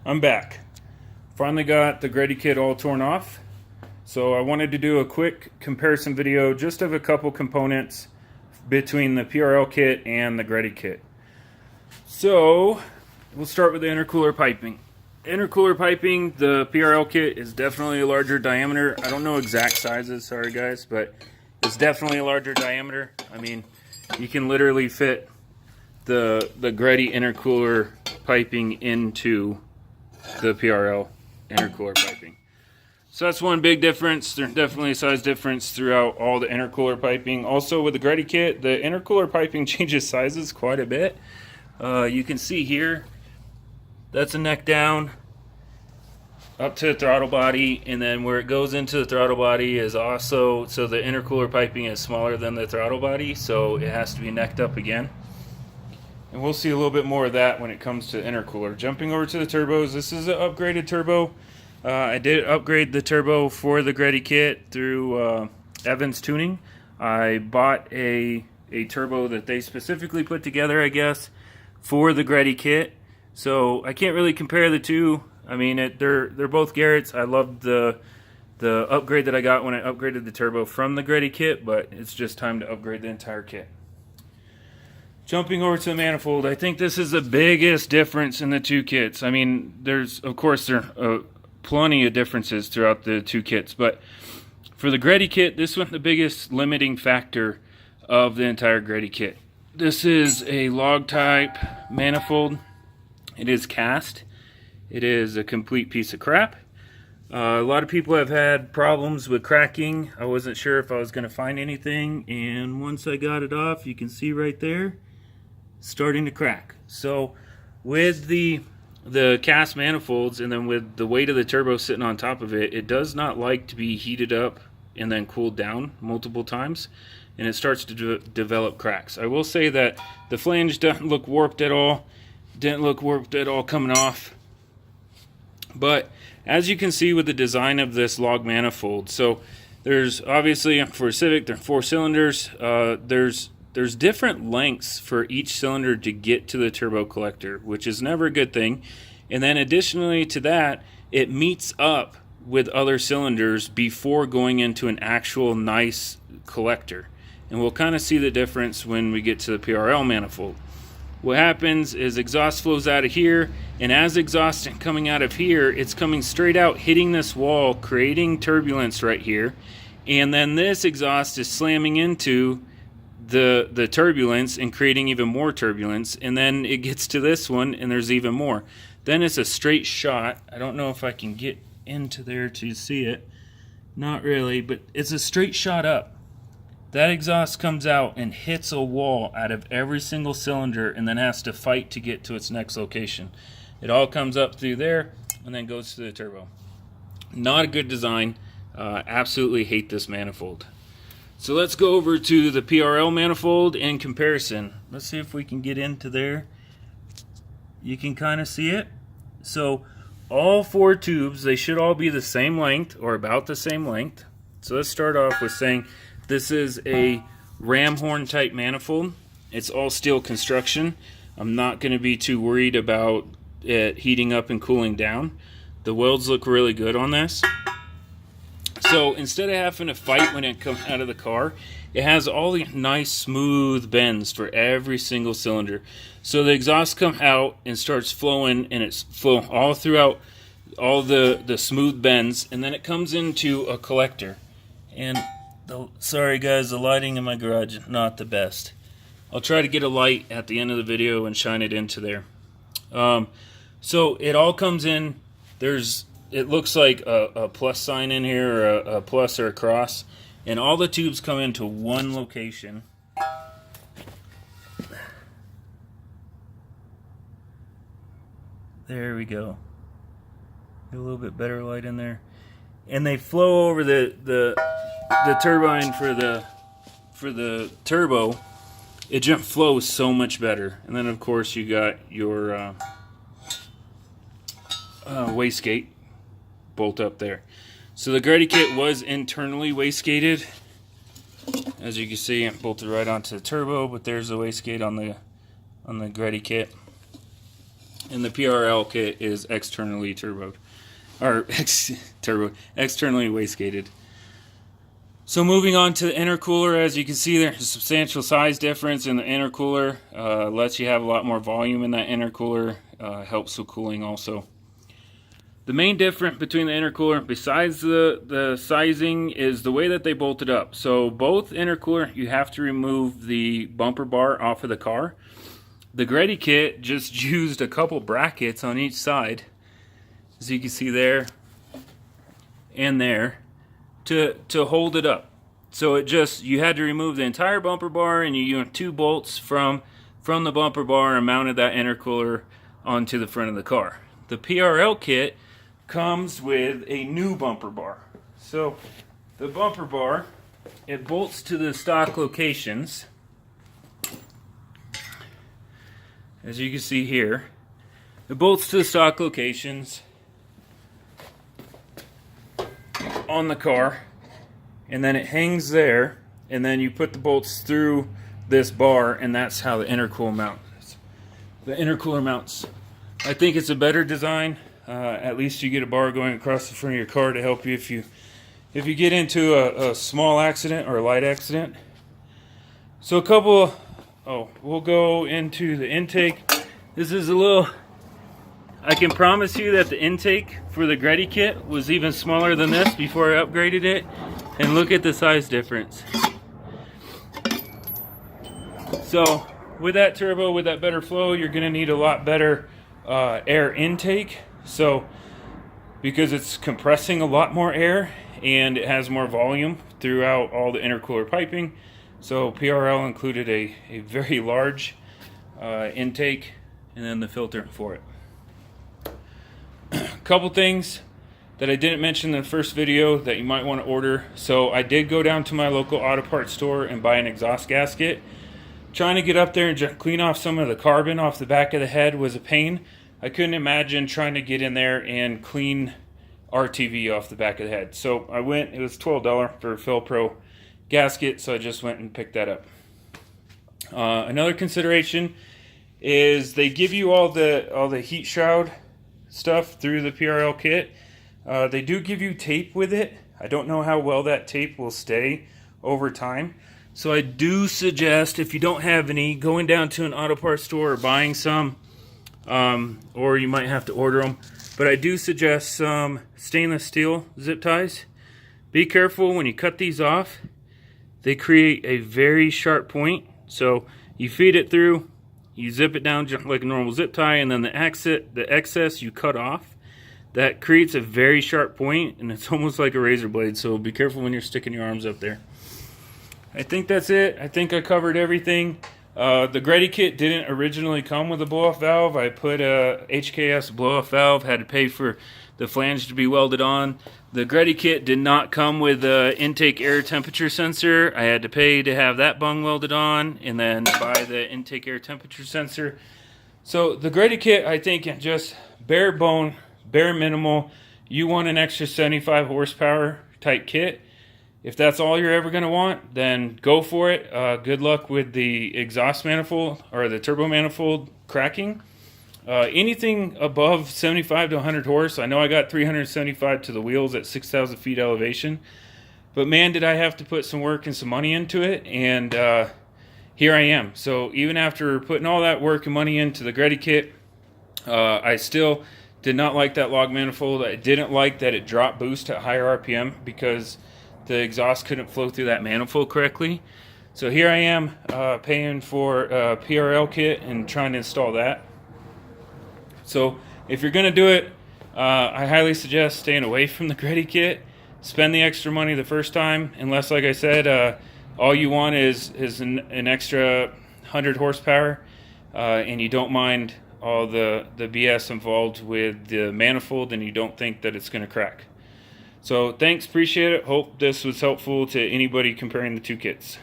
I'm back. Finally got the greddy kit all torn off. So I wanted to do a quick comparison video just of a couple components between the PRL kit and the greddy kit. So we'll start with the intercooler piping. Intercooler piping, the PRL kit is definitely a larger diameter. I don't know exact sizes, sorry guys, but it's definitely a larger diameter. I mean, you can literally fit the greddy intercooler piping into the PRL intercooler piping. So that's one big difference. There's definitely a size difference throughout all the intercooler piping. Also with the greddy kit, the intercooler piping changes sizes quite a bit. You can see here, that's a neck down up to the throttle body, and then where it goes into the throttle body is also, so the intercooler piping is smaller than the throttle body, so it has to be necked up again. And we'll see a little bit more of that when it comes to intercooler. Jumping over to the turbos, this is an upgraded turbo. I did upgrade the turbo for the greddy kit through Evans Tuning. I bought a turbo that they specifically put together, I guess, for the greddy kit. So I can't really compare the two. I mean, they're both Garrett's. I loved the upgrade that I got when I upgraded the turbo from the greddy kit, but it's just time to upgrade the entire kit. Jumping over to the manifold, I think this is the biggest difference in the two kits. I mean, of course there are plenty of differences throughout the two kits, but for the greddy kit, this was the biggest limiting factor of the entire greddy kit. This is a log type manifold. It is cast. It is a complete piece of crap. A lot of people have had problems with cracking. I wasn't sure if I was going to find anything, and once I got it off, you can see right there, starting to crack. So with the cast manifolds, and then with the weight of the turbo sitting on top of it, it does not like to be heated up and then cooled down multiple times, and it starts to develop cracks. I will say that the flange doesn't look warped at all. Didn't look warped at all coming off. But as you can see with the design of this log manifold, so there's obviously for Civic, there are 4 cylinders. There's different lengths for each cylinder to get to the turbo collector, which is never a good thing. And then additionally to that, it meets up with other cylinders before going into an actual nice collector. And we'll kind of see the difference when we get to the PRL manifold. What happens is exhaust flows out of here, and as exhaust is coming out of here, it's coming straight out, hitting this wall, creating turbulence right here. And then this exhaust is slamming into the turbulence and creating even more turbulence, and then it gets to this one and there's even more. Then it's a straight shot. I don't know if I can get into there to see it. Not really, but it's a straight shot up. That exhaust comes out and hits a wall out of every single cylinder and then has to fight to get to its next location. It all comes up through there and then goes to the turbo. Not a good design. Absolutely hate this manifold. So let's go over to the PRL manifold in comparison. Let's see if we can get into there. You can kind of see it. So all 4 tubes, they should all be the same length or about the same length. So let's start off with saying this is a ram horn type manifold. It's all steel construction. I'm not going to be too worried about it heating up and cooling down. The welds look really good on this. So instead of having to fight when it comes out of the car, it has all the nice smooth bends for every single cylinder. So the exhaust comes out and starts flowing, and it's flowing all throughout all the smooth bends, and then it comes into a collector. And sorry guys, the lighting in my garage is not the best. I'll try to get a light at the end of the video and shine it into there. So it all comes in. It looks like a plus sign in here, or a plus or a cross, and all the tubes come into one location. There we go. Get a little bit better light in there, and they flow over the turbine for the turbo. It just flows so much better. And then of course you got your wastegate bolt up there. So the greddy kit was internally wastegated. As you can see, it bolted right onto the turbo, but there's the wastegate on the greddy kit. and the PRL kit is externally turboed, or externally wastegated. So moving on to the intercooler, as you can see, there's a substantial size difference in the intercooler. Lets you have a lot more volume in that intercooler. Helps with cooling also. The main difference between the intercooler, besides the sizing, is the way that they bolted up. So both intercooler, you have to remove the bumper bar off of the car. The greddy kit just used a couple brackets on each side, as you can see there and there, to hold it up. So it just, you had to remove the entire bumper bar, and you used 2 bolts from the bumper bar and mounted that intercooler onto the front of the car. The PRL kit comes with a new bumper bar. So the bumper bar, it bolts to the stock locations, as you can see here. It bolts to the stock locations on the car, and then it hangs there, and then you put the bolts through this bar, and that's how the intercooler mounts. I think it's a better design. At least you get a bar going across the front of your car to help you if you get into a small accident or a light accident. So we'll go into the intake. This is a little, I can promise you that the intake for the greddy kit was even smaller than this before I upgraded it. And look at the size difference. So with that turbo, with that better flow, you're going to need a lot better air intake. So because it's compressing a lot more air and it has more volume throughout all the intercooler piping. So PRL included a very large intake and then the filter for it. A couple things that I didn't mention in the first video that you might want to order. So I did go down to my local auto parts store and buy an exhaust gasket. Trying to get up there and clean off some of the carbon off the back of the head was a pain. I couldn't imagine trying to get in there and clean RTV off the back of the head. So I went, it was $12 for a Felpro gasket, so I just went and picked that up. Another consideration is they give you all the heat shroud stuff through the PRL kit. They do give you tape with it. I don't know how well that tape will stay over time. So I do suggest, if you don't have any, going down to an auto parts store or buying some, or you might have to order them. But I do suggest some stainless steel zip ties. Be careful when you cut these off. They create a very sharp point. So you feed it through, you zip it down just like a normal zip tie, and then the excess you cut off. That creates a very sharp point, and it's almost like a razor blade. So be careful when you're sticking your arms up there. I think that's it. I think I covered everything. The greddy kit didn't originally come with a blow-off valve. I put a HKS blow-off valve, had to pay for the flange to be welded on. The greddy kit did not come with an intake air temperature sensor. I had to pay to have that bung welded on and then buy the intake air temperature sensor. So the greddy kit, I think, just bare bone, bare minimal. You want an extra 75 horsepower type kit. If that's all you're ever going to want, then go for it. Good luck with the exhaust manifold or the turbo manifold cracking. Anything above 75 to 100 horse, I know I got 375 to the wheels at 6,000 feet elevation. But man, did I have to put some work and some money into it. And here I am. So even after putting all that work and money into the greddy kit, I still did not like that log manifold. I didn't like that it dropped boost at higher RPM because the exhaust couldn't flow through that manifold correctly. So here I am paying for a PRL kit and trying to install that. So if you're going to do it, I highly suggest staying away from the greddy kit. Spend the extra money the first time, unless, like I said, all you want is an extra 100 horsepower, and you don't mind all the BS involved with the manifold, and you don't think that it's going to crack. So thanks, appreciate it. Hope this was helpful to anybody comparing the two kits.